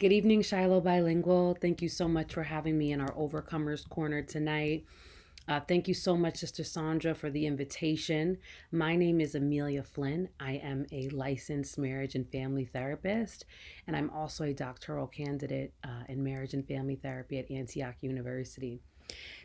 Good evening, Shiloh Bilingual. Thank you so much for having me in our Overcomers Corner tonight. Thank you so much, Sister Sandra, for the invitation. My name is Amelia Flynn. I am a licensed marriage and family therapist, and I'm also a doctoral candidate in marriage and family therapy at Antioch University.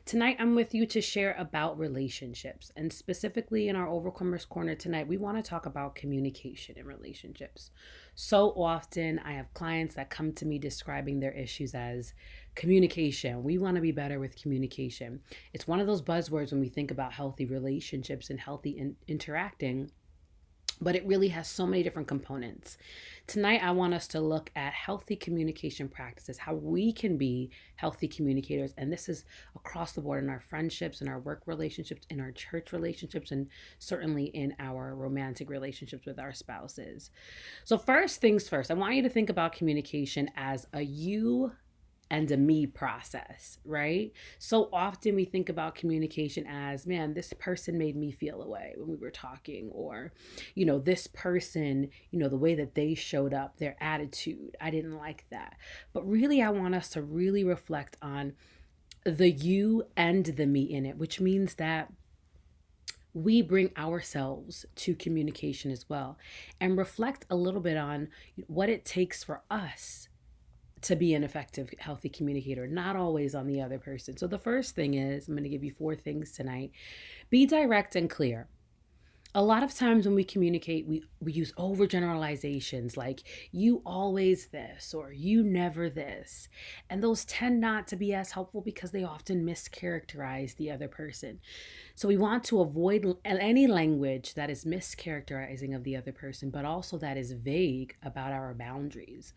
Tonight, I'm with you to share about relationships. And specifically in our Overcomers Corner tonight, we want to talk about communication in relationships. So often, I have clients that come to me describing their issues as communication. We want to be better with communication. It's one of those buzzwords when we think about healthy relationships and healthy interacting, but it really has so many different components. Tonight, I want us to look at healthy communication practices, how we can be healthy communicators. And this is across the board in our friendships, in our work relationships, in our church relationships, and certainly in our romantic relationships with our spouses. So, first things first, I want you to think about communication as a you and a me process, right? So often we think about communication as, man, this person made me feel a way when we were talking, or, this person, the way that they showed up, their attitude, I didn't like that. But really, I want us to really reflect on the you and the me in it, which means that we bring ourselves to communication as well and reflect a little bit on what it takes for us to be an effective, healthy communicator, not always on the other person. So, the first thing is I'm going to give you four things tonight. Be direct and clear. A lot of times when we communicate, we use overgeneralizations like you always this or you never this. And those tend not to be as helpful because they often mischaracterize the other person. So we want to avoid any language that is mischaracterizing of the other person, but also that is vague about our boundaries.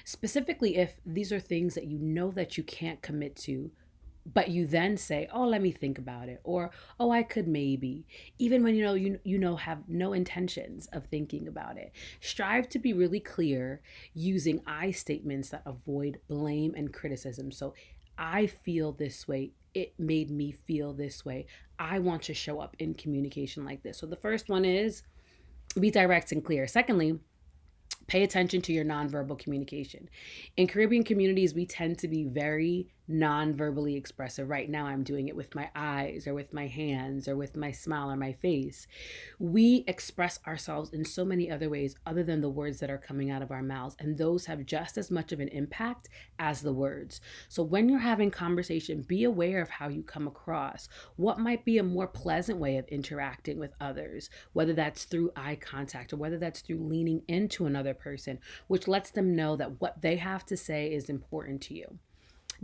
Specifically, if these are things that you know that you can't commit to, but you then say, "Oh, let me think about it," or "Oh, I could maybe," even when you know have no intentions of thinking about it. Strive to be really clear using I statements that avoid blame and criticism. So, I feel this way. It made me feel this way. I want to show up in communication like this. So the first one is be direct and clear. Secondly, pay attention to your nonverbal communication. In Caribbean communities, we tend to be very non-verbally expressive. Right now, I'm doing it with my eyes or with my hands or with my smile or my face. We express ourselves in so many other ways other than the words that are coming out of our mouths, and those have just as much of an impact as the words. So when you're having conversation, be aware of how you come across. What might be a more pleasant way of interacting with others, whether that's through eye contact or whether that's through leaning into another person, which lets them know that what they have to say is important to you.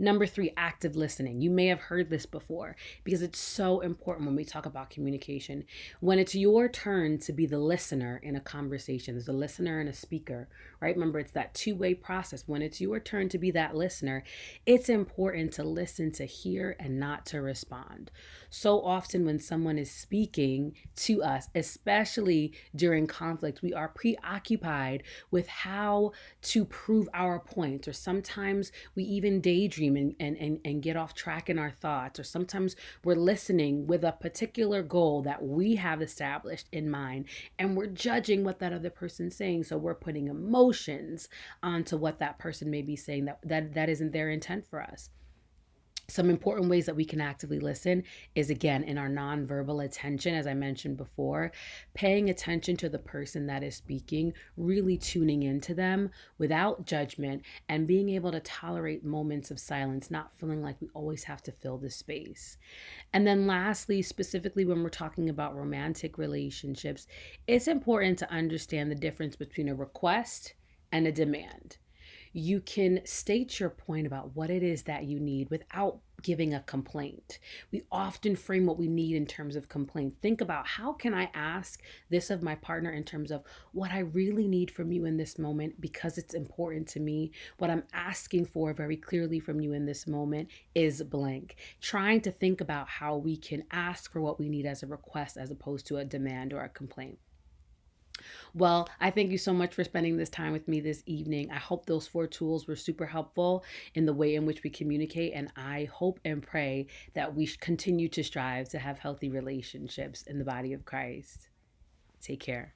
Number three, active listening. You may have heard this before because it's so important when we talk about communication. When it's your turn to be the listener in a conversation, there's a listener and a speaker, right? Remember, it's that two-way process. When it's your turn to be that listener, it's important to listen, to hear, and not to respond. So often when someone is speaking to us, especially during conflict, we are preoccupied with how to prove our point, or sometimes we even daydream and get off track in our thoughts, or sometimes we're listening with a particular goal that we have established in mind, and we're judging what that other person's saying. So we're putting emotions onto what that person may be saying that isn't their intent for us. Some important ways that we can actively listen is, again, in our nonverbal attention, as I mentioned before, paying attention to the person that is speaking, really tuning into them without judgment, and being able to tolerate moments of silence, not feeling like we always have to fill the space. And then lastly, specifically when we're talking about romantic relationships, it's important to understand the difference between a request and a demand. You can state your point about what it is that you need without giving a complaint. We often frame what we need in terms of complaint. Think about, how can I ask this of my partner in terms of what I really need from you in this moment because it's important to me. What I'm asking for very clearly from you in this moment is blank. Trying to think about how we can ask for what we need as a request as opposed to a demand or a complaint. Well, I thank you so much for spending this time with me this evening. I hope those four tools were super helpful in the way in which we communicate, and I hope and pray that we continue to strive to have healthy relationships in the body of Christ. Take care.